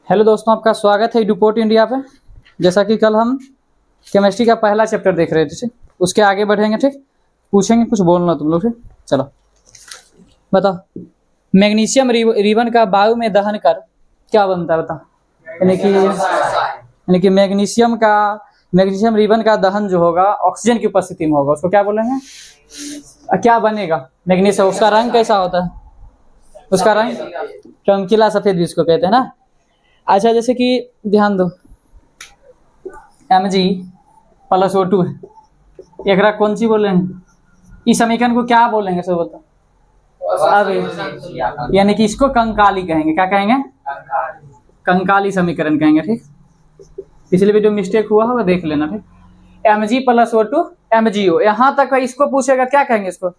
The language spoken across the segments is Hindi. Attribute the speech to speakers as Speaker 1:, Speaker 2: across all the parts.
Speaker 1: हेलो दोस्तों, आपका स्वागत है ड्यूपोर्ट इंडिया पे। जैसा कि कल हम केमिस्ट्री का पहला चैप्टर देख रहे थे, उसके आगे बढ़ेंगे। ठीक, पूछेंगे, कुछ बोलना तुम लोग। ठीक, चलो बताओ। मैग्नीशियम रिबन का वायु में दहन कर क्या बनता है, बताओ। यानी कि मैग्नीशियम रिबन का दहन जो होगा ऑक्सीजन की उपस्थिति में होगा, उसको क्या बोलेंगे, क्या बनेगा मैग्नीशियम। उसका रंग कैसा होता है, उसका रंग चमकीला सफेद भी इसको कहते हैं ना। अच्छा, जैसे कि ध्यान दो, Mg+O2 है, एकरा कौन सी बोलेंगे, इस समीकरण को क्या बोलेंगे सब बताओ। अब यानी कि इसको कंकाली कहेंगे। क्या कहेंगे, कंकाली समीकरण कहेंगे। ठीक, पिछले वीडियो मिस्टेक हुआ होगा, देख लेना। ठीक, Mg+O2 MgO, यहाँ तक इसको पूछेगा क्या कहेंगे, इसको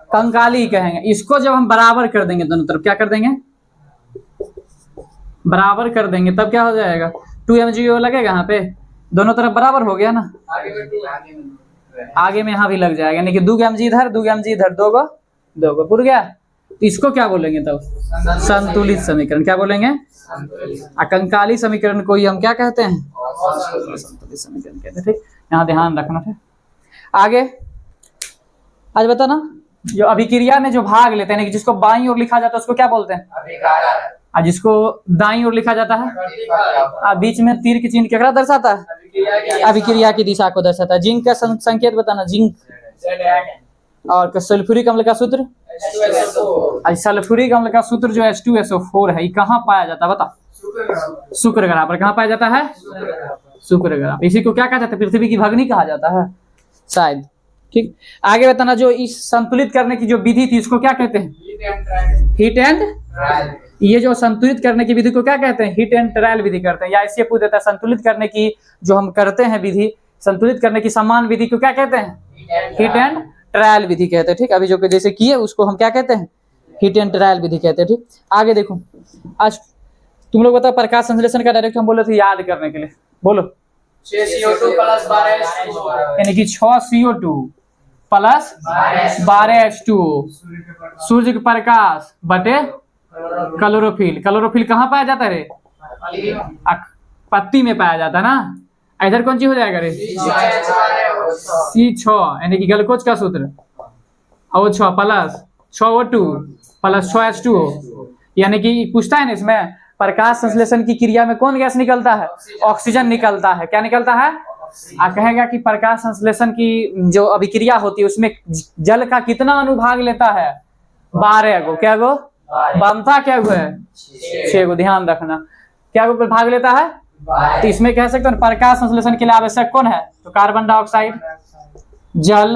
Speaker 1: कंकाली कहेंगे। इसको जब हम बराबर कर देंगे दोनों तरफ, क्या कर देंगे, बराबर कर देंगे, तब क्या हो जाएगा, 2 MgO लगेगा यहाँ पे, दोनों तरफ बराबर हो गया ना। आगे में यहाँ भी लग जाएगा, यानी कि 2 Mg इधर 2 Mg इधर, दो गो पुर गया। तो इसको क्या बोलेंगे तब, संतुलित समीकरण। क्या बोलेंगे, कंकाली समीकरण को ही हम क्या कहते हैं, संतुलित समीकरण कहते हैं। ठीक, यहाँ ध्यान रखना है। आगे आज बता ना, जो अभिक्रिया में जो भाग लेते हैं, जिसको बाईं ओर लिखा जाता है उसको क्या बोलते हैं, और जिसको दाईं ओर लिखा जाता है, बीच में तीर की चिन्ह क्या दर्शाता है, अभिक्रिया की दिशा को दर्शाता है। जिंक का संकेत बताना, जिंक। और सल्फ्यूरिक अम्ल का सूत्र, सल्फ्यूरिक अम्ल का सूत्र जो H2SO4 है, ये कहाँ पाया जाता है, बता। शुक्र ग्रह पर कहाँ पाया जाता है, शुक्र ग्रह। इसी को क्या कहा जाता है, पृथ्वी की भगनी कहा जाता है शायद। ठीक, आगे बताना, जो इस संतुलित करने की जो विधि थी इसको क्या कहते हैं, हीट एंड ट्रायल। ये जो संतुलित करने की विधि को क्या कहते हैं, हीट एंड ट्रायल विधि करते हैं। या इससे पूछ देता है, संतुलित करने की जो हम करते हैं विधि, संतुलित करने की समान विधि को क्या कहते हैं, हीट एंड ट्रायल विधि कहते हैं। ठीक, अभी जो जैसे किए उसको हम क्या कहते हैं, हीट एंड ट्रायल विधि कहते हैं। ठीक, आगे देखो, आज तुम लोग बताओ, प्रकाश संश्लेषण का डायरेक्ट हम बोले थे याद करने के लिए, बोलो।
Speaker 2: 6 CO2 + 12 H2O,
Speaker 1: यानी कि 6 CO2 + 12 H2O, सूर्य के प्रकाश बटे क्लोरोफिल। क्लोरोफिल कहाँ पाया जाता है रे, पत्ती में पाया जाता है ना। इधर कौन सी हो जाएगा रे, C6, यानी कि ग्लूकोज का सूत्र O6 + 6O2 + 6 H2O। यानी कि पूछता है ना इसमें, प्रकाश संश्लेषण की क्रिया में कौन गैस निकलता है, ऑक्सीजन निकलता है। क्या निकलता है, कहेगा कि प्रकाश संश्लेषण की जो अभिक्रिया होती है उसमें जल का कितना अनुभाग लेता है, 12 गो। क्या गो बनता, क्या गो है, 6 गो। ध्यान रखना, क्या गो भाग लेता है। तो इसमें कह सकते हैं प्रकाश संश्लेषण के लिए आवश्यक कौन है, तो कार्बन डाइऑक्साइड, जल।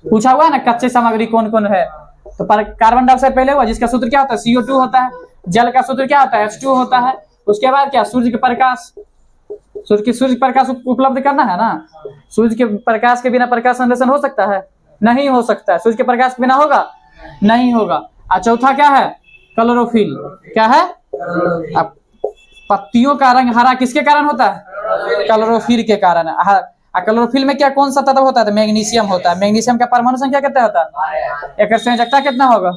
Speaker 1: पूछा हुआ है ना कच्चे सामग्री कौन कौन है, तो कार्बन डाइऑक्साइड पहले हुआ, जिसका सूत्र क्या होता है, CO2 होता है। जल का सूत्र क्या होता है, H2O होता है। उसके बाद क्या, सूर्य के प्रकाश, सूर्य प्रकाश उपलब्ध करना है ना। सूर्य के प्रकाश के बिना प्रकाश संश्लेषण हो सकता है, नहीं हो सकता है। सूर्य के प्रकाश के बिना होगा, नहीं होगा। और चौथा क्या है, क्लोरोफिल। क्या है, अब पत्तियों का रंग हरा किसके कारण होता है, क्लोरोफिल के कारण। क्लोरोफिल में क्या कौन सा तत्व होता है, मैग्नीशियम होता है। मैग्नीशियम का परमाणु संख्या कितना होता है, एक संयोजकता कितना होगा,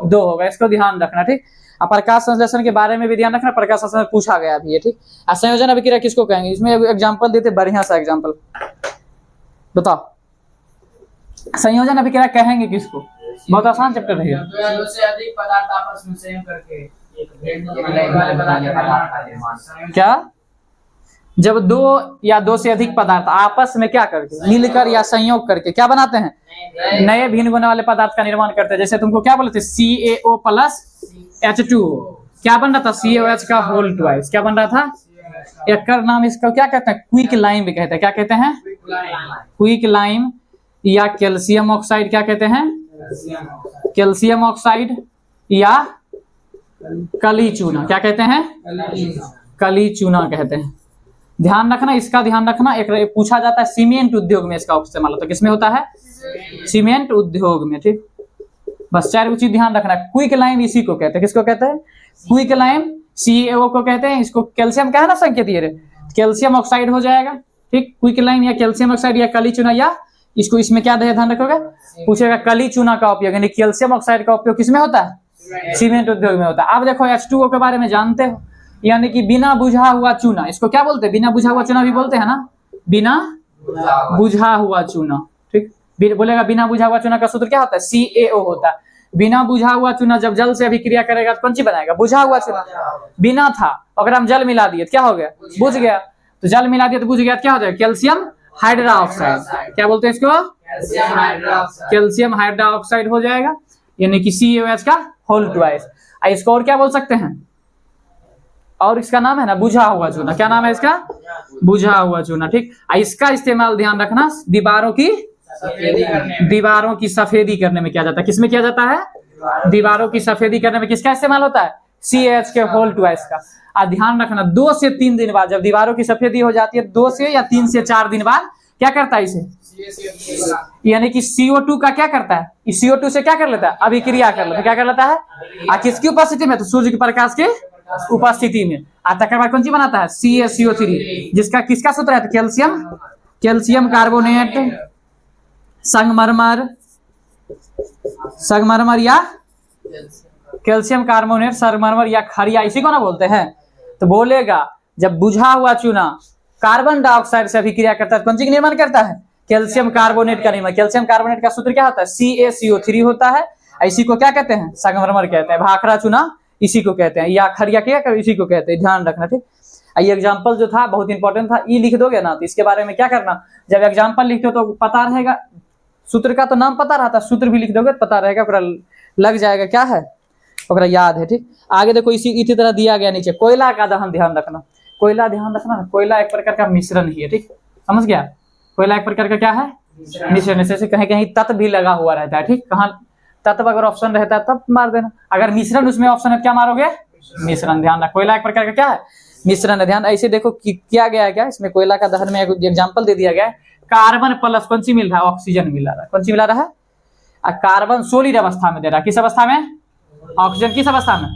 Speaker 1: 2 होगा। इसको ध्यान रखना। ठीक, प्रकाश संश्लेषण के बारे में भी ध्यान रखना, प्रकाश संश्लेषण पूछा गया अभी है। ठीक, संयोजन अभिक्रिया किसको कहेंगे, इसमें एग्जांपल देते, बढ़िया सा एग्जांपल बताओ। संयोजन अभिक्रिया कहेंगे किसको, बहुत आसान चैप्टर है।
Speaker 2: दो से अधिक पदार्थ आपस में संयोग करके
Speaker 1: क्या, जब 2 या 2 से अधिक पदार्थ आपस में क्या करके, मिलकर या संयोग करके क्या बनाते हैं, नए भिन्न गुण वाले पदार्थ का निर्माण करते हैं। जैसे तुमको क्या बोले थे, CaO + H2O, क्या बन रहा था, CaOH का होल ट्वाइस। क्या बन रहा था, एक नाम इसका क्या कहते हैं, क्विक लाइम भी कहते हैं। क्या कहते हैं, क्विक लाइम, या कैल्शियम ऑक्साइड। क्या कहते हैं, कैल्शियम ऑक्साइड, या कली चूना। क्या कहते हैं, कली चूना कहते हैं। ध्यान रखना, इसका ध्यान रखना। एक पूछा जाता है सीमेंट उद्योग में इसका इस्तेमाल होता है, किसमें होता है, सीमेंट उद्योग में। ठीक, बस 4 चीज ध्यान रखना। क्विक लाइम इसी को कहते हैं, किसको कहते हैं, क्विक लाइम, CaO को कहते हैं। इसको कैल्शियम का है ना संकेत, ये कैल्शियम ऑक्साइड हो जाएगा। ठीक, क्विक लाइम या कैल्शियम ऑक्साइड या कली चूना, या इसको इसमें क्या ध्यान रखोगे, पूछेगा कली चूना का उपयोग, यानी कैल्शियम ऑक्साइड का उपयोग किसमें होता है, सीमेंट उद्योग में होता है। अब देखो H2O के बारे में जानते हो, यानी कि बिना बुझा हुआ चूना, इसको क्या बोलते हैं? बिना बुझा हुआ चूना भी बोलते हैं ना, बिना बुझा हुआ चूना। ठीक, बोलेगा बिना बुझा हुआ चूना का सूत्र क्या होता है? CaO होता है। बिना बुझा हुआ चूना जब जल से अभिक्रिया करेगा तो कौन चीज बनाएगा? बुझा हुआ चूना। बिना था, अगर हम जल मिला दिए तो क्या हो गया? बुझ गया। तो जल मिला दिया तो बुझ गया, क्या हो जाएगा? Calcium hydroxide. क्या बोलते हैं इसको? कैल्शियम हाइड्रोक्साइड हो जाएगा, यानी कि CaOH का होल ट्वाइस। इसको और क्या बोल सकते हैं? और इसका नाम है ना बुझा हुआ चूना। क्या नाम है इसका? बुझा हुआ चूना। ठीक, इसका इस्तेमाल ध्यान रखना दीवारों की सफेदी करने में किया जाता है। किसमें किया जाता है? दीवारों की सफेदी करने में किसका इस्तेमाल होता है? CaH के होल ट्वाइस का। और ध्यान रखना 2 से 3 दिन बाद जब दीवारों की सफेदी हो जाती है, 2 से या 3 से 4 दिन बाद क्या करता है इसे? यानी कि CO2 का क्या करता है? इस CO2 से क्या कर लेता है? अभिक्रिया कर लेता है। क्या कर लेता है? किसकी उपस्थिति में? तो सूर्य के प्रकाश के उपस्थिति में। तकर बाद कौन सी बनाता है? CaCO3, जिसका किसका सूत्र है? कैल्शियम कार्बोनेट संगमरमर या कैल्शियम कार्बोनेट संगमरमर या खरिया, इसी को ना बोलते हैं। तो बोलेगा जब बुझा हुआ चूना कार्बन डाइऑक्साइड से अभिक्रिया करता है कौन सी का निर्माण करता है? कैल्शियम कार्बोनेट का निर्माण। कैल्शियम कार्बोनेट का सूत्र क्या होता है? CaCO3 होता है। इसी को क्या कहते हैं? संगमरमर कहते हैं। भाखड़ा चूना इसी को कहते हैं, या खरिया क्या इसी को कहते हैं। ध्यान रखना। ठीक, ये एग्जाम्पल जो था बहुत इंपॉर्टेंट था। ई लिख दोगे ना तो इसके बारे में क्या करना, जब एग्जाम्पल लिखते हो तो पता रहेगा, सूत्र का तो नाम पता रहता, सूत्र भी लिख दोगे तो पता रहेगा, पूरा लग जाएगा क्या है, ओकरा याद है। ठीक, आगे देखो इसी तरह दिया गया नीचे कोयला का दहन। ध्यान रखना, कोयला ध्यान रखना, कोयला एक प्रकार का मिश्रण ही है। ठीक, समझ गया? कोयला एक प्रकार का क्या है? मिश्रण। जैसे कहीं कहीं तत्व भी लगा हुआ रहता है। ठीक, कहाँ तत्व अगर ऑप्शन रहता है तब मार देना, अगर मिश्रण उसमें ऑप्शन है क्या मारोगे? मिश्रण। ध्यान रख, कोयला एक प्रकार का क्या है? मिश्रण है। ध्यान ऐसे देखो कि क्या गया है, क्या इसमें कोयला का दहन में एक एग्जांपल दे दिया गया है। कार्बन प्लस कौन सी मिल रहा है? ऑक्सीजन मिला रहा है। कौन सी मिला रहा है? कार्बन सोलिड अवस्था में दे रहा है। किस अवस्था में? ऑक्सीजन किस अवस्था में?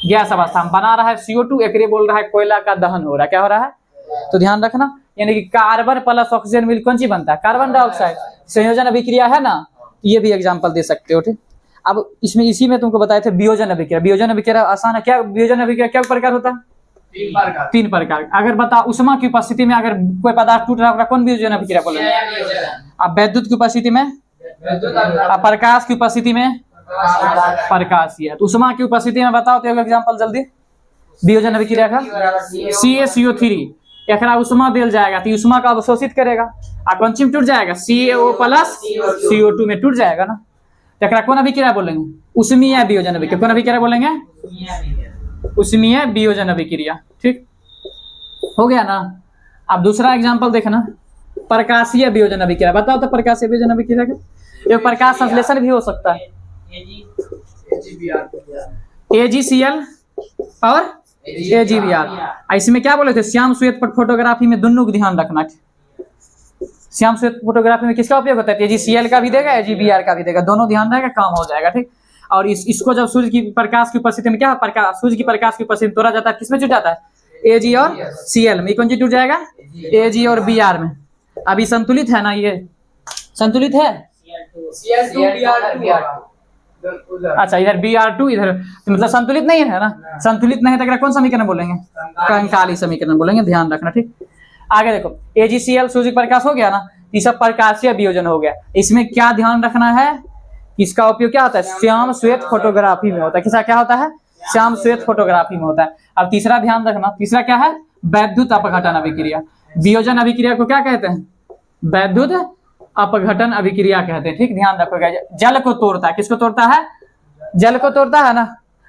Speaker 1: गैस अवस्था में बना रहा है CO2। एक बोल रहा है कोयला का दहन हो रहा है। क्या हो रहा है? तो ध्यान रखना, यानी कि कार्बन प्लस ऑक्सीजन मिल कौन सी बनता है? Carbon dioxide. संयोजन अभिक्रिया है ना, तो ये भी एग्जाम्पल दे सकते हो। ठीक, अब इसमें इसी में तुमको बताए थे वियोजन अभिक्रिया। वियोजन अभिक्रिया आसान है। क्या वियोजन अभिक्रिया क्या प्रकार होता है? 3 प्रकार। अगर बता उष्मा की उपस्थिति में अगर कोई पदार्थ टूट रहा है कौन वियोजन अभिक्रिया बोलेंगे? अब वैद्युत की उपस्थिति में, प्रकाश की उपस्थिति में प्रकाशीय। तो उष्मा की उपस्थिति में बताओ तो एग्जाम्पल जल्दी वियोजन अभिक्रिया का। CaCO3 एकरा उष्मा दिल जाएगा तो उष्मा का अवशोषित करेगा, कौन सी में टूट जाएगा? CaO प्लस CO2 में टूट जाएगा ना। तो एकरा कौन अभिक्रिया बोलेंगे? उष्मीय वियोजन अभिक्रिया। कौन अभिक्रिया बोलेंगे? उष्मीय वियोजन अभिक्रिया। ठीक, हो गया ना। अब दूसरा एग्जांपल देखना, प्रकाशीय वियोजन अभिक्रिया। बताओ तो प्रकाशीय वियोजन अभिक्रिया का एक प्रकाश संश्लेषण भी हो सकता है। AgCl और AgBr। इसमें क्या बोले थे? श्याम श्वेत फोटोग्राफी में दोनों को ध्यान रखना। श्याम श्वेत फोटोग्राफी में किसका उपयोग होता है? AgCl का भी देगा, AgBr का भी देगा, दोनों ध्यान रहेगा, काम हो जाएगा। ठीक, और इसको जब सूर्य की प्रकाश की उपस्थिति में क्या प्रकाश, सूर्य की प्रकाश की उपस्थिति में तोड़ा जाता है, किसमें जुट जाता है? Ag और Cl में। कौन सी जुट जाएगा? Ag और Br में। अभी संतुलित है ना, ये संतुलित है। अच्छा, इधर Br2 इधर, तो मतलब संतुलित नहीं है ना। संतुलित नहीं है तो कौन समीकरण बोलेंगे? कंकाली समीकरण बोलेंगे। ध्यान रखना। ठीक, आगे देखो AgCl सूर्य प्रकाश हो गया ना, ये सब प्रकाशीय वियोजन हो गया। इसमें क्या ध्यान रखना है? इसका उपयोग क्या होता है? श्याम श्वेत फोटोग्राफी में होता है। किसका क्या होता है? श्याम श्वेत फोटोग्राफी में होता है। अब तीसरा ध्यान रखना, तीसरा क्या है? वैद्युत अपघटन अभिक्रिया। वियोजन अभिक्रिया को क्या कहते हैं? वैद्युत अपघटन अभिक्रिया कहते हैं। ठीक, ध्यान रखोगे। जल को तोड़ता है। किसको तोड़ता है? जल को तोड़ता है ना।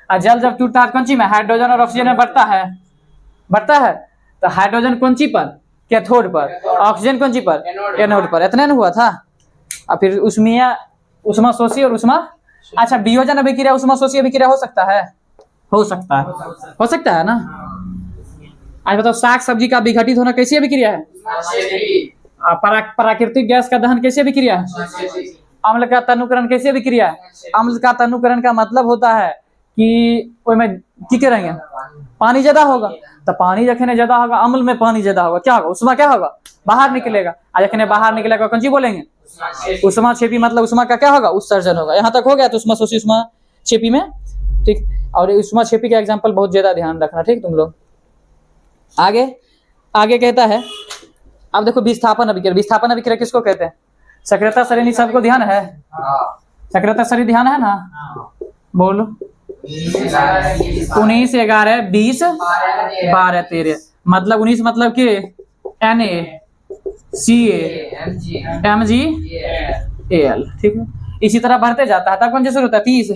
Speaker 1: और जल जब टूटता है कौन सी में? हाइड्रोजन और ऑक्सीजन में बढ़ता है, बढ़ता है। तो हाइड्रोजन कौन सी पर? कैथोड पर। ऑक्सीजन कौन सी पर? एनोड पर। इतना हुआ था। और फिर उसमें उष्मा शोषी और उष्मा, अच्छा वियोजन अभिक्रिया उष्मा शोषी अभिक्रिया हो सकता है? हो सकता है, हो सकता है ना। आज बताओ साग सब्जी का विघटित होना कैसी अभिक्रिया है? प्राकृतिक गैस का दहन कैसी अभिक्रिया है? अम्ल का तनुकरण कैसी अभिक्रिया है? अम्ल का तनुकरण का मतलब होता है कि में की करेंगे? पानी ज्यादा होगा, तो पानी जखने ज्यादा होगा, अम्ल में पानी ज्यादा होगा, क्या होगा? उष्मा क्या होगा? बाहर निकलेगा। आज जखने बाहर निकलेगा कौन सी बोलेंगे? उष्मा छेपी। मतलब उष्मा का क्या होगा? उत्सर्जन होगा। यहाँ तक हो गया। तो उष्मा शोषी उष्मा छेपी में। ठीक, और उष्मा छेपी का एग्जांपल बहुत ज्यादा ध्यान रखना। ठीक, तुम लोग आगे आगे कहता है, अब देखो विस्थापन अभिक्रिया। विस्थापन अभिक्रिया किसको कहते हैं? सक्रियता श्रेणी सबको ध्यान है? सक्रियता श्रेणी ध्यान है ना? बोलो। 19, 11, 20, 12, 13। मतलब 19 मतलब कि NaCl, ठीक है। इसी तरह बढ़ते जाता है, तब कौन सी शुरू होता है? 30,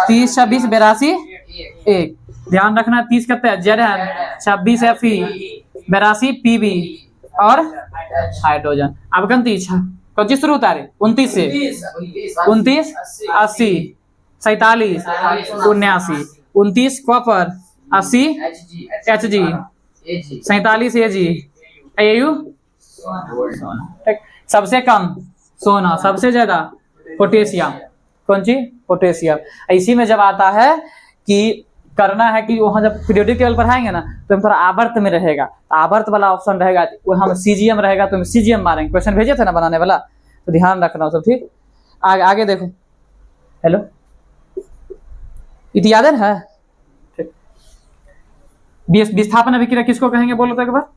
Speaker 1: 26, 82, 1। ध्यान रखना 30 करते हैं Zn, 26 Fe, 82 Pb और हाइड्रोजन। अब कौन सी शुरू होता है? 29 से 29, 80, 47, 79, 29 कॉपर, 80 Hg, 47 Ag, Au सबसे कम सोना, सबसे ज्यादा पोटेशियम। कौन सी? पोटेशियम। इसी में जब आता है कि करना है कि वहां जब पीरियोडिक टेबल पर आएंगे ना तो हम थोड़ा आवर्त में रहेगा, आवर्त वाला ऑप्शन रहेगा, वो हम सीजीएम रहेगा तो हम सीजीएम मारेंगे। क्वेश्चन भेजे थे ना बनाने वाला, तो ध्यान रखना सब, ठीक। आगे देखो। हेलो, इतना याद है? ठीक। विस्थापन अभिक्रिया किसको कहेंगे? बोलो तो एक बार।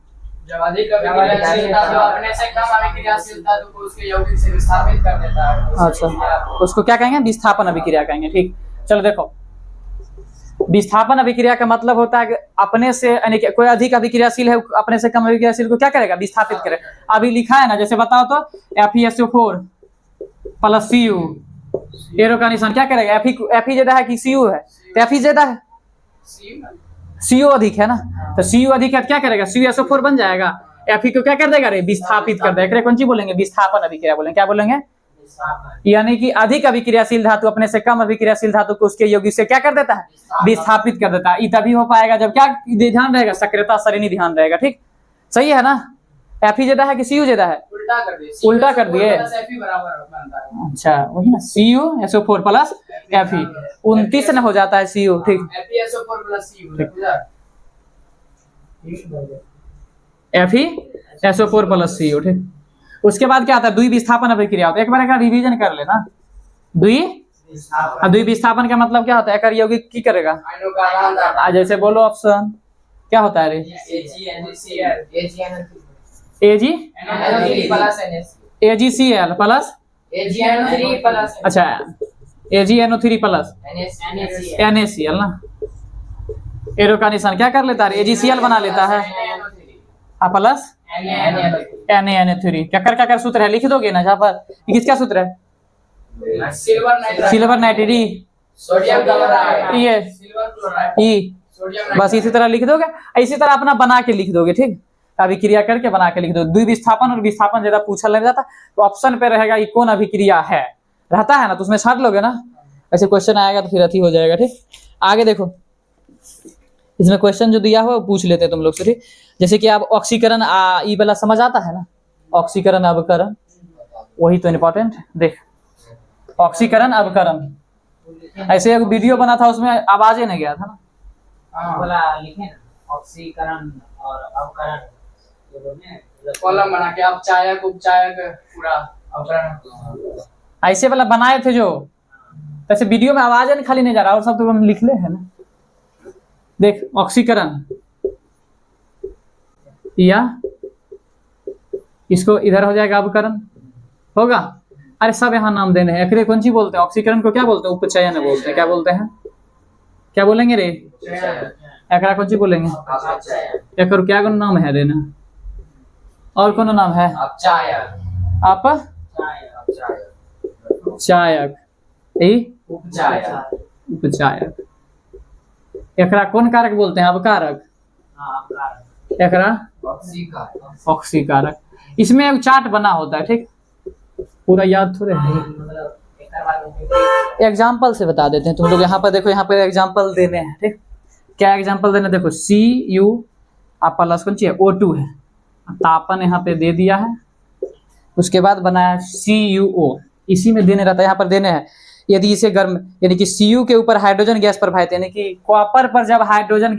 Speaker 2: जब अधिक अभिक्रियाशीलता जो अपने से कम अभिक्रियाशीलता को उसके यौगिक से विस्थापित कर देता है।
Speaker 1: अच्छा, उसको क्या कहेंगे? विस्थापन अभिक्रिया कहेंगे, ठीक। चलो देखो, विस्थापन अभिक्रिया का मतलब होता है कि अपने से, यानी कि कोई अधिक अभिक्रियाशील है, अपने से कम अभिक्रियाशील को क्या करेगा? विस्थापित करेगा। अभी लिखा है ना, जैसे बताओ तो FeSO4 प्लस Cu, एरो का निशान क्या करेगा? Fe ज्यादा है कि Cu है? तो Fe ज्यादा है, Cu अधिक है ना, तो Cu अधिक है, क्या करेगा? CuSO4 बन जाएगा। Fe को क्या कर देगा रे? विस्थापित कर देगा। कौन सी बोलेंगे? विस्थापन अभिक्रिया बोलेंगे। क्या बोलेंगे? यानी कि अधिक अभिक्रियाशील धातु अपने से कम अभिक्रियाशील धातु को उसके यौगिक से क्या कर देता है? विस्थापित कर देता है। ये तभी हो पाएगा जब क्या ध्यान रहेगा? सक्रियता श्रेणी ध्यान रहेगा, ठीक। सही है ना? Fe ज्यादा है कि Cu ज्यादा है? उल्टा कर दिए। अच्छा, वही ना, CuSO4 प्लस Fe 29 न हो जाता है Cu, ठीक।
Speaker 2: FeSO4 plus Cu,
Speaker 1: FeSO4 plus Cu, ठीक। उसके बाद क्या आता है? द्वि विस्थापन अभिक्रिया होता है। एक बार का रिवीजन कर लेना। द्वि विस्थापन का मतलब क्या होता है? एक यौगिक की करेगा? जैसे बोलो ऑप्शन, क्या होता है रे? AgCl प्लस, अच्छा AgNO3 प्लस NaCl ना, एरो का निशान क्या कर लेता है? AgCl बना लेता है, प्लस Na3। क्या कर सूत्र है? लिख दोगे ना जहाँ पर? किसका सूत्र है? सिल्वर नाइट्रेट,
Speaker 2: सोडियम क्लोराइड,
Speaker 1: ये
Speaker 2: सिल्वर क्लोराइड,
Speaker 1: बस इसी तरह लिख दोगे। इसी तरह अपना बना के लिख दोगे, ठीक। अभिक्रिया करके बना के लिख दो। द्विविस्थापन और विस्थापन ज्यादा पूछा लग जाता तो ऑप्शन पे रहेगा ये कौन अभिक्रिया है, रहता है ना, तो उसमें छाट लोगे ना। ऐसे क्वेश्चन आएगा तो फिर अति हो जाएगा, ठीक। आगे देखो, इसमें क्वेश्चन जो दिया हुआ वो पूछ लेते हैं तुम लोग से, ठीक। जैसे कि आप ऑक्सीकरण ई वाला समझ आता है ना, ऑक्सीकरण अवकरण, वही तो इम्पोर्टेंट। देख, ऑक्सीकरण अवकरण, ऐसे एक वीडियो बना था उसमें आवाज नहीं गया था ना,
Speaker 2: बोला लिखे ना, ऑक्सीकरण और अवकरण कॉलम बना के अपचायक उपचायक पूरा अवकरण
Speaker 1: ऐसे वाला बनाए थे जो, वैसे वीडियो में आवाज है खाली नहीं जा रहा, और सब तो हम लिख ले है ना। देख, ऑक्सीकरण, या इसको इधर हो जाएगा अवकरण होगा। अरे सब यहाँ नाम देने हैं। एकरे कौन सी बोलते हैं? ऑक्सीकरण को क्या बोलते हैं? उपचयन बोलते हैं। क्या बोलते हैं? क्या बोलेंगे रे? एकरा कौन सी बोलेंगे? एकर क्या कौन नाम है रे ना? और कौन नाम है? चायक, उपचायक। एकरा कौन कारक बोलते हैं? अवकारक। एकरा ऑक्सीकारक। इसमें एक चार्ट बना होता है, ठीक, पूरा याद थोड़े है। एग्जाम्पल से बता देते हैं तुम लोग। यहाँ पर देखो, यहाँ पर एग्जाम्पल देने हैं, ठीक। क्या एग्जाम्पल देने? देखो, Cu आप प्लस कौन सी है? O2 है, तापन यहाँ पे दे दिया है। उसके बाद बनाया CuO, इसी में देने रहता है। यहाँ पर देने हैं, यदि इसे गर्म, यानी कि Cu के ऊपर हाइड्रोजन गैस प्रवाहित, यानी कि कॉपर पर जब हाइड्रोजन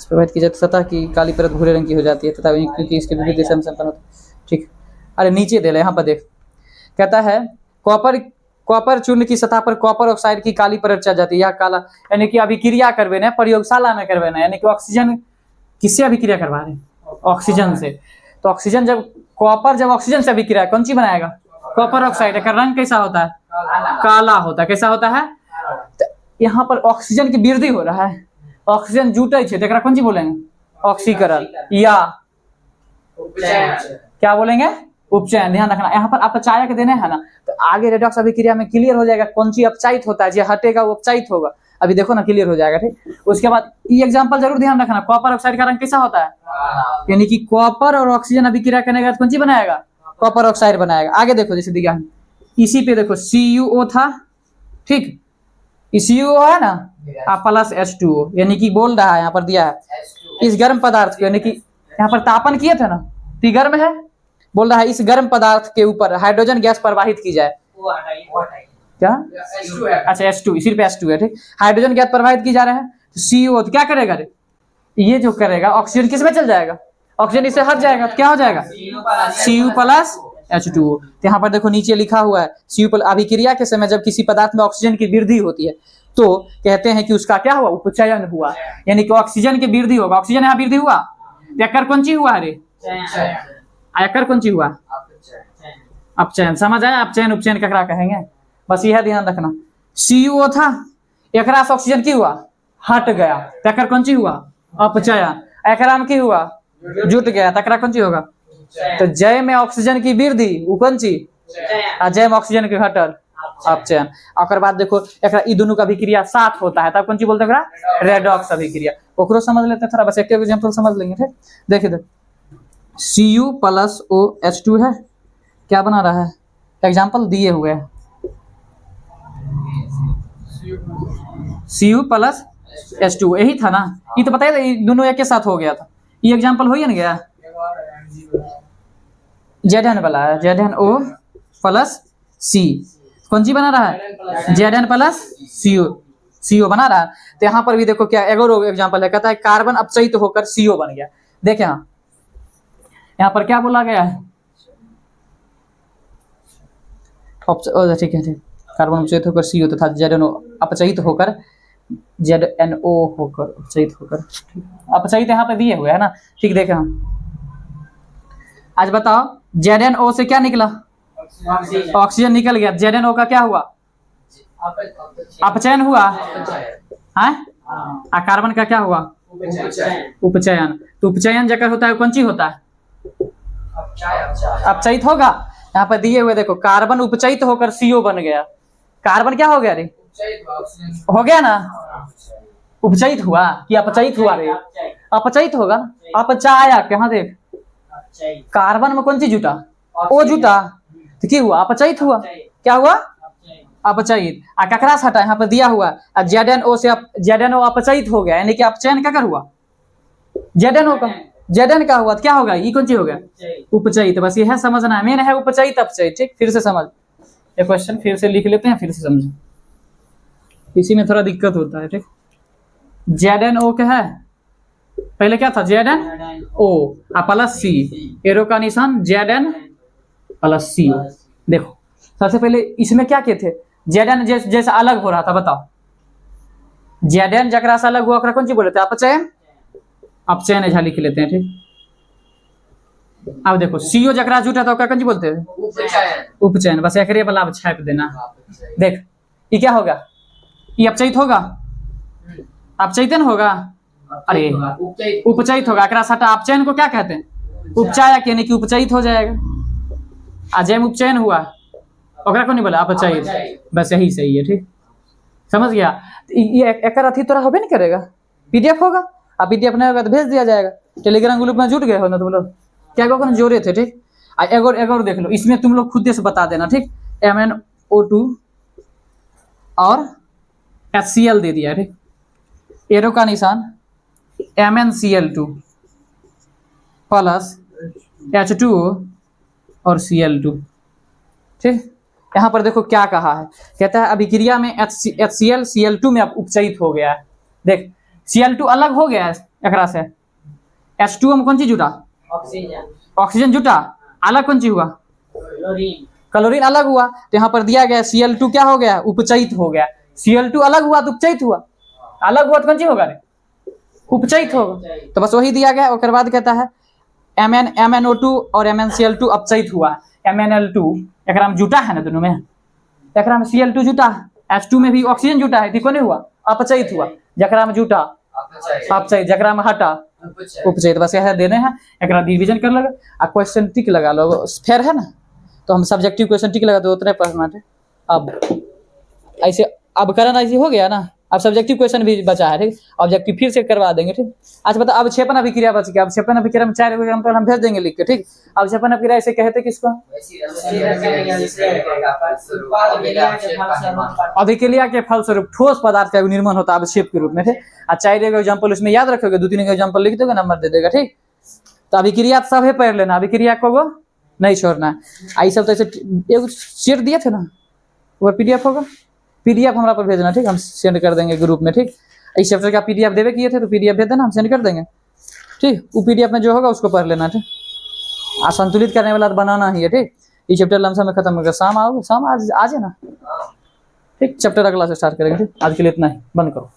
Speaker 1: प्रवाहित की जाती है, सतह की काली परत भूरे रंग की हो जाती है तथा क्योंकि इसके विपरीत दिशा में संपन्न होता है, ठीक। अरे नीचे दे ले, यहाँ पर देख, कहता है कॉपर चूर्ण की सतह पर कॉपर ऑक्साइड की काली परत चढ़ जाती है, यह काला, यानी कि अभिक्रिया करवे ना प्रयोगशाला में करवे ना, यानी कि ऑक्सीजन किससे अभिक्रिया करवा रहे हैं? ऑक्सीजन से। तो ऑक्सीजन जब कॉपर जब ऑक्सीजन से अभिक्रिया कौन सी बनाएगा? कॉपर ऑक्साइड का रंग कैसा होता है? काला होता है। कैसा होता है? तो यहाँ पर ऑक्सीजन की वृद्धि हो रहा है, ऑक्सीजन जुटे छे, तो कौन सी बोलेंगे? ऑक्सीकरण या क्या बोलेंगे? उपचयन। ध्यान रखना, यहाँ पर अपचायक देने हैं ना, तो आगे रेडॉक्स अभिक्रिया में क्लियर हो जाएगा कौन सी अपचायित होता है, जो हटेगा वो अपचायित होगा। अभी देखो ना क्लियर हो जाएगा, ठीक। उसके बाद ये एग्जांपल जरूर ध्यान रखना, कॉपर ऑक्साइड का रंग कैसा होता है? यानी कि कॉपर और ऑक्सीजन अभिक्रिया करने के बाद कौन सी बनाएगा? कॉपर ऑक्साइड बनाएगा। आगे देखो जैसे दिया है, इसी पे देखो CuO था, ठीक, CuO है ना, प्लस H2O, यानी कि बोल रहा है यहाँ पर दिया है इस गर्म पदार्थ को, यानी कि यहाँ पर तापन किए थे ना, तो गर्म है, बोल रहा है इस गर्म पदार्थ के ऊपर हाइड्रोजन गैस प्रवाहित की जाए। क्या? अच्छा H2, इसी पे H2 है, ठीक। हाइड्रोजन गैस प्रवाहित की जा रहा है, तो CO तो क्या करेगा रे? ये जो करेगा ऑक्सीजन किस में चल जाएगा? ऑक्सीजन इससे हट जाएगा, तो क्या हो जाएगा? Cu plus H2O। तो यहाँ पर देखो नीचे लिखा हुआ है Cu प्लस, अभिक्रिया के समय जब किसी पदार्थ में ऑक्सीजन की वृद्धि होती है तो कहते हैं कि उसका क्या हुआ? उपचयन हुआ, यानी कि ऑक्सीजन की वृद्धि होगा। ऑक्सीजन यहाँ वृद्धि हुआ, यकर कौन सी हुआ रे? यकर कौन सी हुआ? अपचयन। समझ आया? अपचयन उपचयन ककरा कहेंगे, बस यह ध्यान रखना। CuO था, एकरा से ऑक्सीजन की हुआ? हट गया, तकर कौन सी हुआ? अपचयन। एकरा में की हुआ? जुट गया, तकरा कौन सी होगा? तो जय में ऑक्सीजन की वृद्धि वो कौन सी? जय में ऑक्सीजन के घटल, अपचयन। और बाद देखो एकरा ई दोनों का अभिक्रिया साथ होता है, तब कौन सी बोलते हैं? रेडॉक्स अभिक्रिया। ओकरो समझ लेते हैं थोड़ा, बस एक एग्जांपल समझ लेंगे, ठीक। देखिए Cu प्लस OH2 है, क्या बना रहा है? एग्जांपल दिए हुए हैं, Cu प्लस H2, यही था ना, ये तो बताया था, ये दोनों एक के साथ हो गया था। ये एग्जांपल हो ही ना गया, Zn वाला है, ZnO प्लस C, कौन सी बना रहा है? Zn प्लस CO बना रहा है। तो यहाँ पर भी देखो क्या एग्जांपल है, कहता है कार्बन अपचयित होकर CO बन गया। देखे यहाँ पर क्या बोला गया है? ठीक है, ठीक, कार्बन अपचयित होकर CO तथा ZnO अपचयित होकर ZnO होकर अपचयित होकर, अपचयित यहाँ पे दिए हुए है ना, ठीक। देखे आज बताओ ZnO से क्या निकला? ऑक्सीजन निकल गया, ZnO का क्या हुआ? अपचयन हुआ है, कार्बन का क्या हुआ? उपचयन। तो उपचयन जकर होता है कौन सी होता है? अपचयित होगा। यहाँ पर दिए हुए देखो कार्बन उपचयित होकर CO बन गया, कार्बन क्या हो गया रे? हो गया ना, उपचयित हुआ कि अपचयित हुआ रे? अपचयित होगा, अपचायक। यहाँ देख कार्बन में कौन सी जुटा? O जुटा, तो क्या हुआ? अपचयित हुआ। क्या हुआ? अपचयित। ककरा से हटा? यहाँ पर दिया हुआ ZnO से ZnO अपचयित हो गया, यानी कि अपचयन ककर हुआ? ZnO का, Zn का हुआ, तो क्या होगा? ये कौन सी हो गया? उपचयित। बस यह समझना है, मेन है उपचयित अपचयित, ठीक। फिर से समझ, ये क्वेश्चन फिर से लिख लेते हैं, फिर से समझो, इसी में थोड़ा दिक्कत होता है, ठीक। ZnO क्या है? पहले क्या था? ZnO प्लस C, एरो का निशान Zn प्लस C। देखो सबसे पहले इसमें क्या किए थे? Zn जैसा अलग हो रहा था, बताओ Zn जकरा से अलग हुआ ओकरा कौन सी बोले थे? अपचयन। अपचयन ऐसा लिख लेते हैं, ठीक। अब देखो CO जकरा जुटा था ओकरा कौन सी बोलते थे? उपचयन। बस एकरे वाला अब छाप देना। देख ये क्या होगा? ये अपचयित होगा, अपचयित न होगा, अरे उपचयित होगा। एकरा सटा अपचयन को क्या कहते हैं? उपचायक, यानी कि उपचयित हो जाएगा। जैम उपचयन हुआ ओकरा को नहीं बोला? अपचयित। बस यही सही है, ठीक, समझ गया। ये एकर अथी तोरा होबे नहीं करेगा, PDF होगा, अब PDF नहीं होगा तो भेज दिया जाएगा। टेलीग्राम ग्रुप में जुट गए हो ना तुम लोग, क्या को जोड़े थे, ठीक। एगोर देख लो, इसमें तुम लोग खुद से बता देना, ठीक। MnO2 और HCl दे दिया, ठीक। एरो का निशान MnCl2 प्लस H2O और Cl2, ठीक। यहाँ पर देखो क्या कहा है, कहता है अभिक्रिया में HCl Cl2 में अब उपचयित हो गया है। देख Cl2 अलग हो गया है एकरा से, H2O में कौन सी जुटा? ऑक्सीजन जुटा, अलग कौन सी हुआ? क्लोरीन अलग हुआ तो यहाँ पर दिया गया Cl2 क्या हो गया, उपचयित हो गया। Cl2 अलग हुआ तो उपचयित हुआ, अलग हुआ तो कौन चीज होगा रे, उपचयित होगा। तो बस वही दिया गया। उसके बाद कहता है MnO2 और MnCl2 अपचयित हुआ। MnL2 एकरा में जुटा है ना, दोनों में एकरा में Cl2 जुटा है, H2 में भी ऑक्सीजन जुटा है, ठीक नहीं हुआ, अपचयित हुआ। जकरा में जुटा अपचयित, जकरा में हटा उपचयित। बस यह देने हैं, एकरा डिवीजन कर लगा आ क्वेश्चन टिक लगा लो। फेयर है ना, तो हम सब्जेक्टिव क्वेश्चन टिक लगा दो, उतने पढ़ना है। अब ऐसे अब करना ऐसे हो गया ना, अब सब्जेक्टिव क्वेश्चन भी बचा है, ठीक। ऑब्जेक्टिव फिर से करवा देंगे, ठीक। अच्छा बता, अवक्षेपण अभिक्रिया बच गया। अवक्षेपण अभिक्रिया में 4 एग्जांपल हम भेज देंगे लिख के, ठीक। अवक्षेपण अभिक्रिया ऐसे कहते किसको, अभिक्रिया के फलस्वरूप ठोस पदार्थ का निर्माण होता है अवक्षेप के रूप में, ठीक। 4 एग्जांपल उसमें याद रखोगे, 2-3 एग्जांपल लिख दोगे, नंबर दे देगा, ठीक। तो अभिक्रिया सब है पढ़ लेना, अभिक्रिया को नहीं छोड़ना। आई सब तो ऐसे एक सेट दिए थे ना, वो पीडीएफ होगा, पीडीएफ हमारा पर भेजना, ठीक। हम सेंड कर देंगे ग्रुप में, ठीक। इस चैप्टर का पीडीएफ देवे किए थे तो पीडीएफ भेज देना, हम सेंड कर देंगे, ठीक। वो पीडीएफ में जो होगा उसको पढ़ लेना, ठीक। संतुलित करने वाला बनाना ही है, ठीक। ये चैप्टर लमसम में खत्म होगा। शाम आओगे, शाम आज है ना, ठीक। चैप्टर अगला से स्टार्ट करेंगे, ठीक। आज के लिए इतना ही, बंद करो।